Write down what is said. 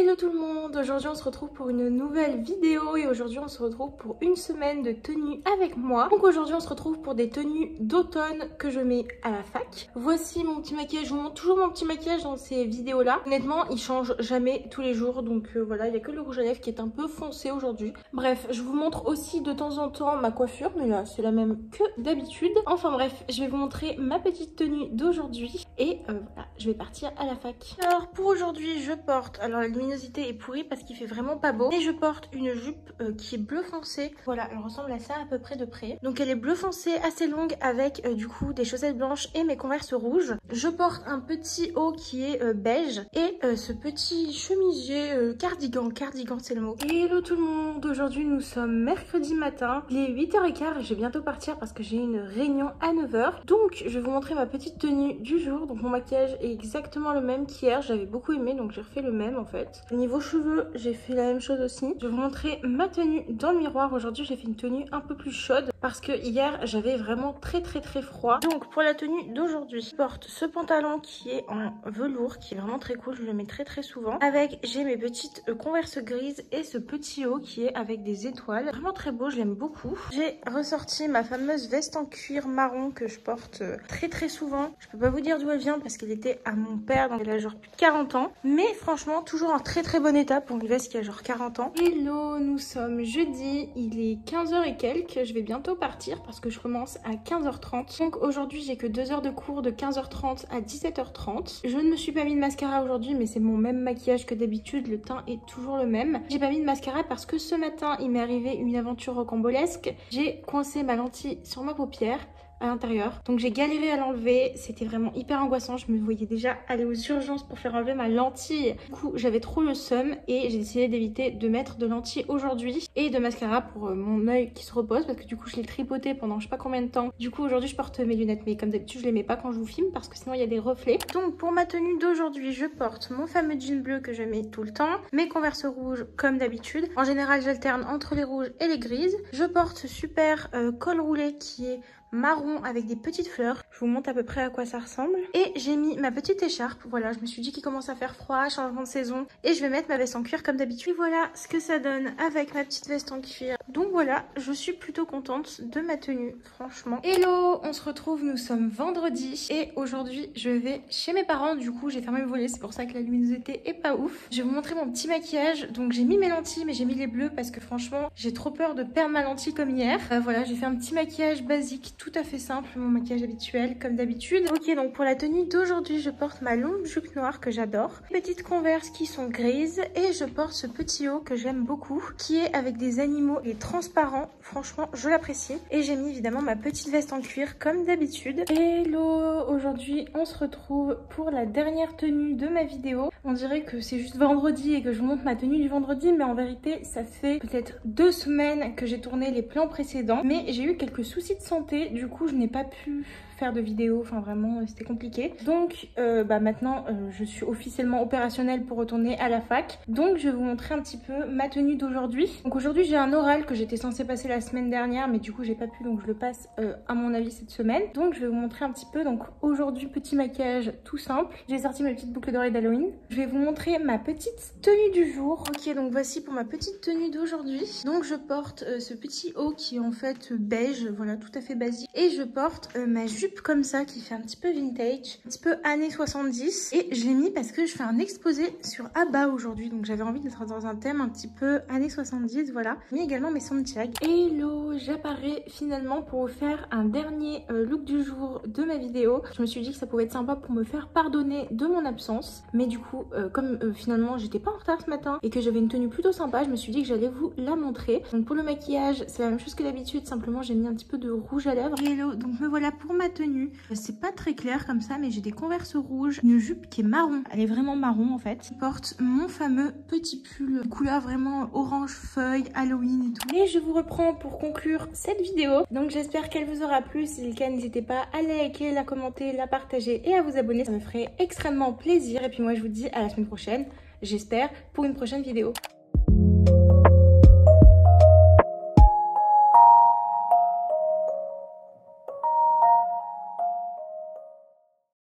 Hello tout le monde, aujourd'hui on se retrouve pour une nouvelle vidéo et aujourd'hui on se retrouve pour une semaine de tenues avec moi. Donc aujourd'hui on se retrouve pour des tenues d'automne que je mets à la fac. Voici mon petit maquillage, je vous montre toujours mon petit maquillage dans ces vidéos là. Honnêtement il change jamais tous les jours donc voilà, il n'y a que le rouge à lèvres qui est un peu foncé aujourd'hui. Bref, je vous montre aussi de temps en temps ma coiffure, mais là c'est la même que d'habitude. Enfin bref, je vais vous montrer ma petite tenue d'aujourd'hui et voilà, je vais partir à la fac. Alors pour aujourd'hui je porte, alors la luminosité est pourrie parce qu'il fait vraiment pas beau, et je porte une jupe qui est bleu foncé. Voilà, elle ressemble à ça à peu près de près. Donc elle est bleu foncé, assez longue, avec du coup des chaussettes blanches et mes Converse rouges. Je porte un petit haut qui est beige et ce petit chemisier cardigan c'est le mot. Hello tout le monde, aujourd'hui nous sommes mercredi matin, il est 8h15 et je vais bientôt partir parce que j'ai une réunion à 9h. Donc je vais vous montrer ma petite tenue du jour. Donc mon maquillage est exactement le même qu'hier, j'avais beaucoup aimé donc j'ai refait le même en fait. Au niveau cheveux, j'ai fait la même chose aussi. Je vais vous montrer ma tenue dans le miroir. Aujourd'hui j'ai fait une tenue un peu plus chaude parce que hier j'avais vraiment très froid. Donc pour la tenue d'aujourd'hui, je porte ce pantalon qui est en velours, qui est vraiment très cool, je le mets très souvent. Avec, j'ai mes petites Converse grises et ce petit haut qui est avec des étoiles. Vraiment très beau, je l'aime beaucoup. J'ai ressorti ma fameuse veste en cuir marron que je porte très souvent. Je peux pas vous dire d'où elle vient parce qu'elle était à mon père, donc elle a genre plus de 40 ans. Mais franchement, toujours en très bon état pour une veste qui a genre 40 ans. Hello, nous sommes jeudi, il est 15h et quelques. Je vais bientôt partir parce que je commence à 15h30. Donc aujourd'hui, j'ai que 2 heures de cours de 15h30 à 17h30. Je ne me suis pas mis de mascara aujourd'hui, mais c'est mon même maquillage que d'habitude. Le teint est toujours le même. J'ai pas mis de mascara parce que ce matin, il m'est arrivé une aventure rocambolesque. J'ai coincé ma lentille sur ma paupière à l'intérieur, donc j'ai galéré à l'enlever, c'était vraiment hyper angoissant. Je me voyais déjà aller aux urgences pour faire enlever ma lentille. Du coup j'avais trop le seum et j'ai décidé d'éviter de mettre de lentilles aujourd'hui et de mascara pour mon œil qui se repose parce que du coup je l'ai tripoté pendant je sais pas combien de temps. Du coup aujourd'hui je porte mes lunettes, mais comme d'habitude je les mets pas quand je vous filme parce que sinon il y a des reflets. Donc pour ma tenue d'aujourd'hui, je porte mon fameux jean bleu que je mets tout le temps, mes Converse rouges comme d'habitude. En général j'alterne entre les rouges et les grises. Je porte ce super col roulé qui est marron avec des petites fleurs. Je vous montre à peu près à quoi ça ressemble. Et j'ai mis ma petite écharpe. Voilà, je me suis dit qu'il commence à faire froid, changement de saison. Et je vais mettre ma veste en cuir comme d'habitude. Et voilà ce que ça donne avec ma petite veste en cuir. Donc voilà, je suis plutôt contente de ma tenue, franchement. Hello, on se retrouve, nous sommes vendredi. Et aujourd'hui, je vais chez mes parents. Du coup, j'ai fermé le volet, c'est pour ça que la luminosité est pas ouf. Je vais vous montrer mon petit maquillage. Donc j'ai mis mes lentilles, mais j'ai mis les bleus parce que franchement, j'ai trop peur de perdre ma lentille comme hier. Voilà, j'ai fait un petit maquillage basique, tout à fait simple, mon maquillage habituel comme d'habitude. Ok, donc pour la tenue d'aujourd'hui, je porte ma longue jupe noire que j'adore, petites Converse qui sont grises et je porte ce petit haut que j'aime beaucoup qui est avec des animaux et transparent. Franchement, je l'apprécie. Et j'ai mis évidemment ma petite veste en cuir comme d'habitude. Hello, aujourd'hui on se retrouve pour la dernière tenue de ma vidéo. On dirait que c'est juste vendredi et que je vous montre ma tenue du vendredi, mais en vérité ça fait peut-être 2 semaines que j'ai tourné les plans précédents, mais j'ai eu quelques soucis de santé. Du coup je n'ai pas pu faire de vidéo, enfin vraiment c'était compliqué. Donc maintenant je suis officiellement opérationnelle pour retourner à la fac. Donc je vais vous montrer un petit peu ma tenue d'aujourd'hui. Donc aujourd'hui j'ai un oral que j'étais censée passer la semaine dernière, mais du coup j'ai pas pu, donc je le passe à mon avis cette semaine. Donc je vais vous montrer un petit peu. Donc aujourd'hui petit maquillage tout simple. J'ai sorti mes petites boucles d'oreilles d'Halloween. Je vais vous montrer ma petite tenue du jour. Ok, donc voici pour ma petite tenue d'aujourd'hui. Donc je porte ce petit haut qui est en fait beige, voilà, tout à fait basique. Et je porte ma jupe comme ça qui fait un petit peu vintage, un petit peu années 70. Et je l'ai mis parce que je fais un exposé sur Abba aujourd'hui, donc j'avais envie d'être dans un thème un petit peu années 70, voilà. J'ai mis également mes Santiago. Hello, j'apparais finalement pour vous faire un dernier look du jour de ma vidéo. Je me suis dit que ça pouvait être sympa pour me faire pardonner de mon absence, mais du coup comme finalement j'étais pas en retard ce matin et que j'avais une tenue plutôt sympa, je me suis dit que j'allais vous la montrer. Donc pour le maquillage c'est la même chose que d'habitude, simplement j'ai mis un petit peu de rouge à lèvres. Hello, donc me voilà pour ma tenue. C'est pas très clair comme ça, mais j'ai des Converse rouges, une jupe qui est marron, elle est vraiment marron en fait. Je porte mon fameux petit pull couleur vraiment orange feuille, Halloween et tout. Et je vous reprends pour conclure cette vidéo. Donc j'espère qu'elle vous aura plu. Si c'est le cas, n'hésitez pas à liker, la commenter, la partager et à vous abonner, ça me ferait extrêmement plaisir. Et puis moi je vous dis à la semaine prochaine, j'espère, pour une prochaine vidéo.